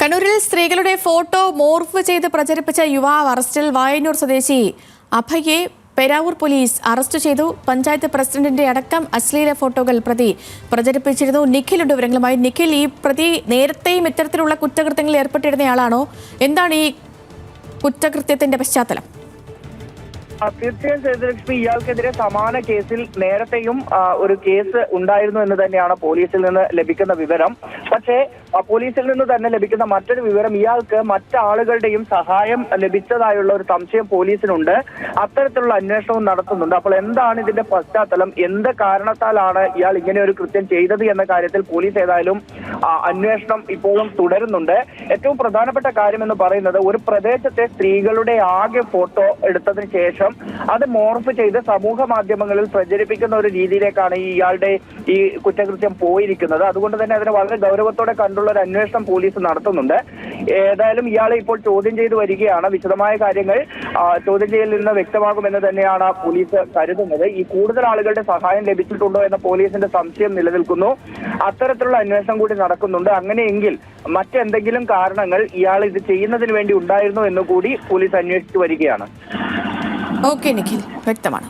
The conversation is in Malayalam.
കണ്ണൂരിൽ സ്ത്രീകളുടെ ഫോട്ടോ മോർഫ് ചെയ്ത് പ്രചരിപ്പിച്ച യുവാവ് അറസ്റ്റിൽ. വായന്നൂർ സ്വദേശി അഭയെ പേരാവൂർ പോലീസ് അറസ്റ്റ് ചെയ്തു. പഞ്ചായത്ത് പ്രസിഡന്റിന്റെ അടക്കം അശ്ലീല ഫോട്ടോകൾ പ്രതി പ്രചരിപ്പിച്ചിരുന്നു. നിഖിലുണ്ട് വിവരങ്ങളുമായി. നിഖിൽ, ഈ പ്രതി നേരത്തെയും ഇത്തരത്തിലുള്ള കുറ്റകൃത്യങ്ങളിൽ ഏർപ്പെട്ടിരുന്നയാളാണോ? എന്താണ് ഈ കുറ്റകൃത്യത്തിന്റെ പശ്ചാത്തലം? തീർച്ചയായും സേതുലക്ഷ്മി, ഇയാൾക്കെതിരെ സമാന കേസിൽ നേരത്തെയും ഒരു കേസ് ഉണ്ടായിരുന്നു എന്ന് തന്നെയാണ് പോലീസിൽ നിന്ന് ലഭിക്കുന്ന വിവരം. പക്ഷേ പോലീസിൽ നിന്ന് തന്നെ ലഭിക്കുന്ന മറ്റൊരു വിവരം, ഇയാൾക്ക് മറ്റാളുകളുടെയും സഹായം ലഭിച്ചതായുള്ള ഒരു സംശയം പോലീസിനുണ്ട്. അത്തരത്തിലുള്ള അന്വേഷണവും നടത്തുന്നുണ്ട്. അപ്പോൾ എന്താണ് ഇതിന്റെ പശ്ചാത്തലം, എന്ത് കാരണത്താലാണ് ഇയാൾ ഇങ്ങനെ ഒരു കൃത്യം ചെയ്തത് എന്ന കാര്യത്തിൽ പോലീസ് ഏതായാലും അന്വേഷണം ഇപ്പോഴും തുടരുന്നുണ്ട്. ഏറ്റവും പ്രധാനപ്പെട്ട കാര്യം എന്ന് പറയുന്നത്, ഒരു പ്രദേശത്തെ സ്ത്രീകളുടെ ആകെ ഫോട്ടോ എടുത്തതിന് ശേഷം അത് മോർഫ് ചെയ്ത് സമൂഹ മാധ്യമങ്ങളിൽ പ്രചരിപ്പിക്കുന്ന ഒരു രീതിയിലേക്കാണ് ഇയാളുടെ ഈ കുറ്റകൃത്യം പോയിരിക്കുന്നത്. അതുകൊണ്ട് തന്നെ അതിനെ വളരെ ഗൗരവത്തോടെ കണ്ടുള്ള ഒരു അന്വേഷണം പോലീസ് നടത്തുന്നുണ്ട്. ഏതായാലും ഇയാളെ ഇപ്പോൾ ചോദ്യം ചെയ്ത് വരികയാണ്. വിശദമായ കാര്യങ്ങൾ ചോദ്യം ചെയ്യലിൽ നിന്ന് വ്യക്തമാകുമെന്ന് തന്നെയാണ് പോലീസ് കരുതുന്നത്. ഈ കൂടുതൽ ആളുകളുടെ സഹായം ലഭിച്ചിട്ടുണ്ടോ എന്ന പോലീസിന്റെ സംശയം നിലനിൽക്കുന്നു. അത്തരത്തിലുള്ള അന്വേഷണം കൂടി നടക്കുന്നുണ്ട്. അങ്ങനെയെങ്കിൽ മറ്റെന്തെങ്കിലും കാരണങ്ങൾ ഇയാൾ ഇത് ചെയ്യുന്നതിന് വേണ്ടി ഉണ്ടായിരുന്നോ എന്ന് കൂടി പോലീസ് അന്വേഷിച്ചു വരികയാണ്. ഓക്കെ നിഖിൽ, വ്യക്തമാണ്.